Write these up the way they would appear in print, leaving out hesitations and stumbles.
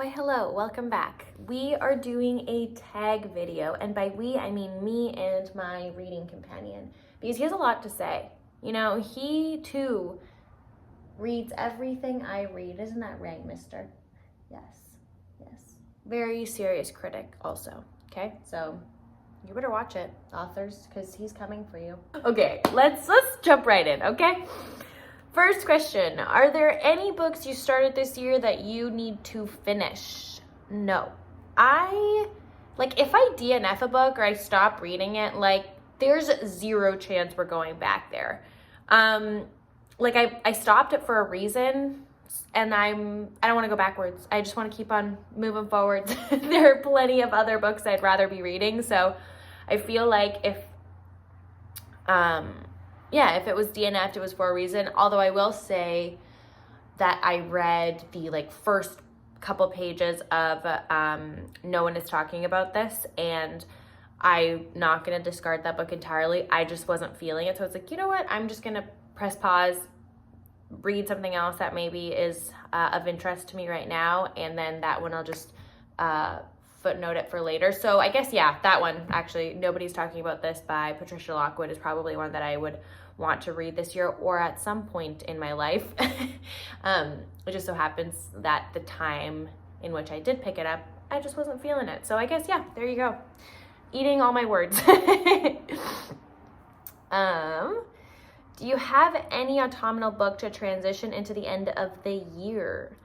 Why hello, welcome back. We are doing a tag video, and by we I mean me and my reading companion, because he has a lot to say. You know, he too reads everything I read. Isn't that right, mister? Yes, yes. Very serious critic also, okay? So you better watch it, authors, because he's coming for you. Okay, let's jump right in, okay? First question, are there any books you started this year that you need to finish? No. If I DNF a book or I stop reading it, there's zero chance we're going back there. I stopped it for a reason, and I don't want to go backwards. I just want to keep on moving forward. There are plenty of other books I'd rather be reading, so I feel like if it was DNF'd, it was for a reason. Although I will say that I read the first couple pages of No One Is Talking About This, and I'm not going to discard that book entirely. I just wasn't feeling it. So it's like, you know what? I'm just going to press pause, read something else that maybe is of interest to me right now, and then that one I'll just footnote it for later. So I guess, yeah, that one, actually, Nobody's Talking About This by Patricia Lockwood is probably one that I would want to read this year or at some point in my life. It just so happens that the time in which I did pick it up, I just wasn't feeling it. So I guess, yeah, there you go. Eating all my words. Do you have any autumnal book to transition into the end of the year?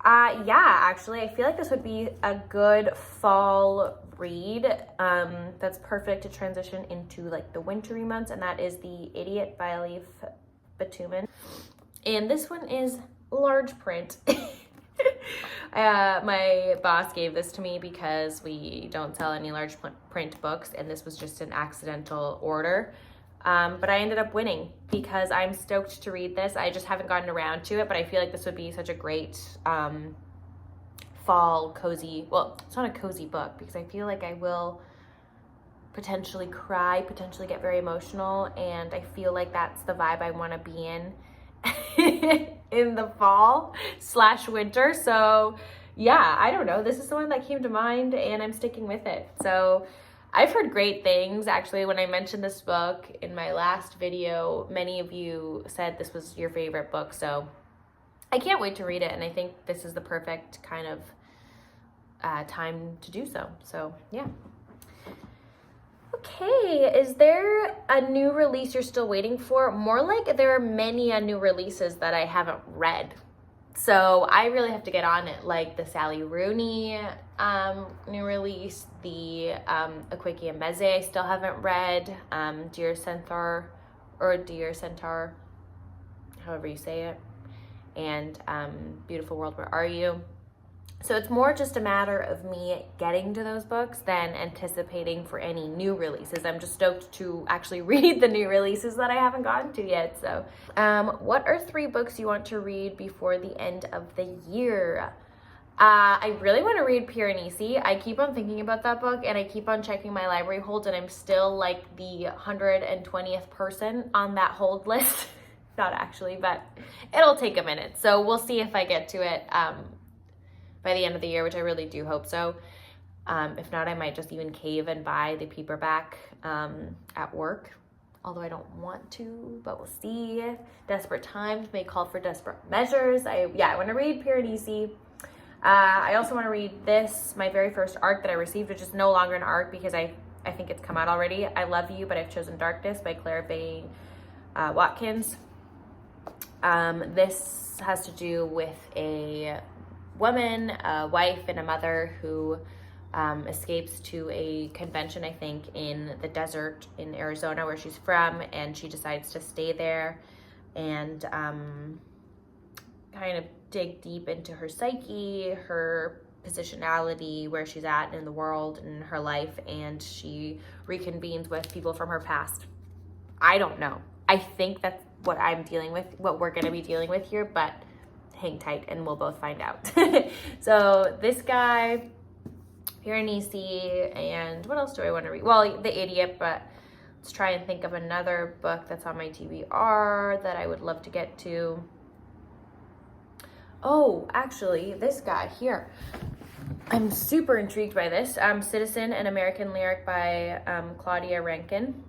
Yeah, actually, I feel like this would be a good fall read. That's perfect to transition into the wintry months, and that is The Idiot by Elif Batuman. And this one is large print. My boss gave this to me because we don't sell any large print books, and this was just an accidental order. But I ended up winning because I'm stoked to read this. I just haven't gotten around to it, but I feel like this would be such a great fall cozy, well, it's not a cozy book because I feel like I will potentially cry, potentially get very emotional, and I feel like that's the vibe I want to be in the fall/winter. So yeah, I don't know. This is the one that came to mind and I'm sticking with it. So I've heard great things. Actually, when I mentioned this book in my last video, many of you said this was your favorite book. So I can't wait to read it. And I think this is the perfect kind of time to do so. So yeah. Okay, is there a new release you're still waiting for? More like there are many new releases that I haven't read. So I really have to get on it, like the Sally Rooney new release, the Akwaeke Emezi I still haven't read, Dear Centaur, however you say it, and Beautiful World, Where Are You? So it's more just a matter of me getting to those books than anticipating for any new releases. I'm just stoked to actually read the new releases that I haven't gotten to yet. So what are 3 books you want to read before the end of the year? I really want to read Piranesi. I keep on thinking about that book, and I keep on checking my library holds, and I'm still the 120th person on that hold list. Not actually, but it'll take a minute. So we'll see if I get to it by the end of the year, which I really do hope so. If not, I might just even cave and buy the paperback at work, although I don't want to, but we'll see. Desperate times may call for desperate measures. I want to read Piranesi. I also want to read my very first ARC that I received, which is no longer an ARC because I think it's come out already. I Love You, But I've Chosen Darkness by Clarke, Vaye, Watkins. This has to do with a woman, a wife, and a mother who escapes to a convention, I think, in the desert in Arizona where she's from, and she decides to stay there and kind of dig deep into her psyche, her positionality, where she's at in the world and her life, and she reconvenes with people from her past. I don't know. I think that's what I'm dealing with, what we're going to be dealing with here, but hang tight and we'll both find out. So this guy, Piranesi, and what else do I want to read? Well, The Idiot, but let's try and think of another book that's on my TBR that I would love to get to. Oh, actually, this guy here. I'm super intrigued by this. Citizen, an American Lyric by Claudia Rankine.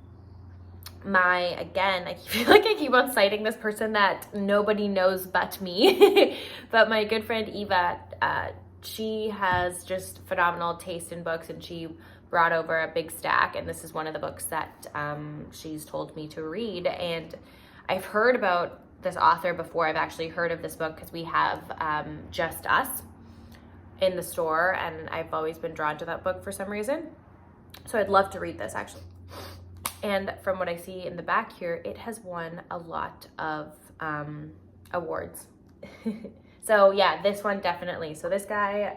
Again, I feel like I keep on citing this person that nobody knows but me. But my good friend Eva, she has just phenomenal taste in books, and she brought over a big stack, and this is one of the books that she's told me to read. And I've heard about this author before. I've actually heard of this book because we have Just Us in the store, and I've always been drawn to that book for some reason. So I'd love to read this, actually. And from what I see in the back here, it has won a lot of awards. So yeah, this one definitely. So this guy,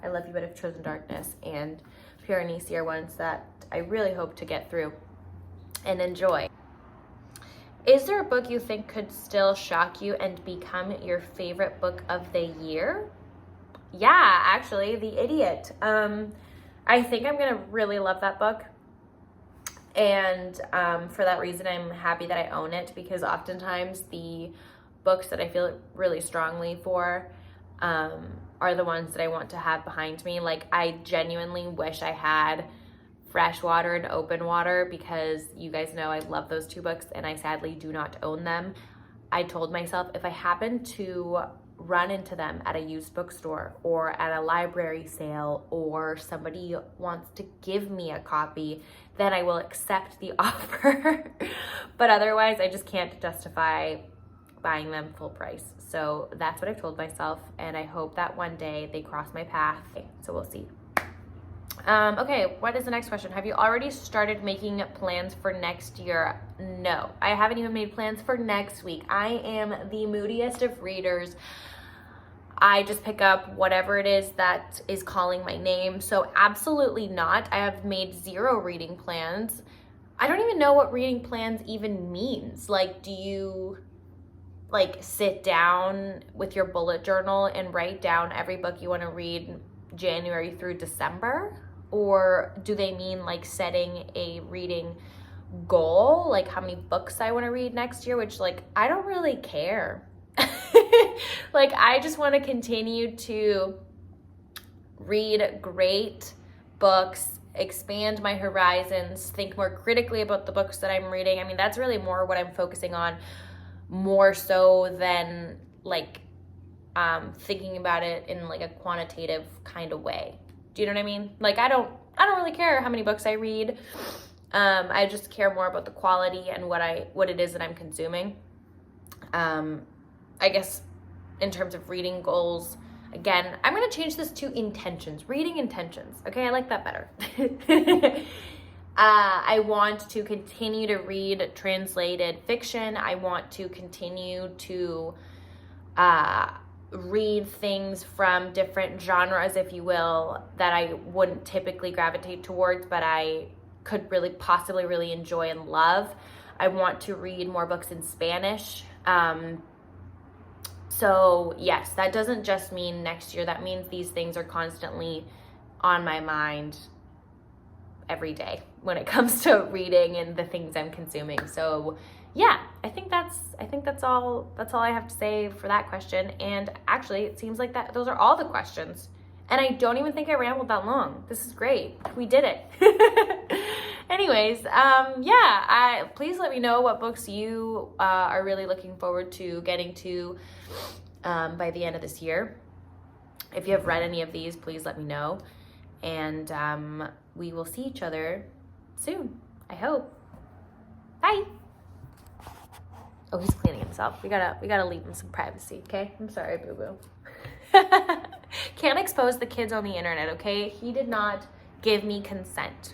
I Love You But Have Chosen Darkness, and Piranesi are ones that I really hope to get through and enjoy. Is there a book you think could still shock you and become your favorite book of the year? Yeah, actually, The Idiot. I think I'm gonna really love that book. And for that reason, I'm happy that I own it, because oftentimes the books that I feel really strongly for are the ones that I want to have behind me. Like, I genuinely wish I had Freshwater and Open Water, because you guys know I love those two books and I sadly do not own them. I told myself if I happen to run into them at a used bookstore or at a library sale, or somebody wants to give me a copy, then I will accept the offer. But otherwise, I just can't justify buying them full price. So that's what I've told myself, and I hope that one day they cross my path. So we'll see. Okay, what is the next question? Have you already started making plans for next year? No, I haven't even made plans for next week. I am the moodiest of readers. I just pick up whatever it is that is calling my name. So absolutely not. I have made 0 reading plans. I don't even know what reading plans even means. Like, do you sit down with your bullet journal and write down every book you want to read January through December? Or do they mean like setting a reading goal, like how many books I want to read next year, which I don't really care. I just want to continue to read great books, expand my horizons, think more critically about the books that I'm reading. I mean, that's really more what I'm focusing on, more so than thinking about it in a quantitative kind of way. Do you know what I mean? I don't really care how many books I read. I just care more about the quality and what it is that I'm consuming. I guess in terms of reading goals, again, I'm going to change this to intentions, reading intentions. Okay, I like that better. I want to continue to read translated fiction. I want to continue to read things from different genres, if you will, that I wouldn't typically gravitate towards, but I could really possibly really enjoy and love. I want to read more books in Spanish. So yes, that doesn't just mean next year. That means these things are constantly on my mind every day when it comes to reading and the things I'm consuming. So yeah, I think that's all I have to say for that question. And actually, it seems like those are all the questions. And I don't even think I rambled that long. This is great. We did it. Anyways, please let me know what books you are really looking forward to getting to by the end of this year. If you have read any of these, please let me know. And we will see each other soon, I hope. Bye. Oh, he's cleaning himself. We gotta leave him some privacy, okay? I'm sorry, boo-boo. Can't expose the kids on the internet, okay? He did not give me consent.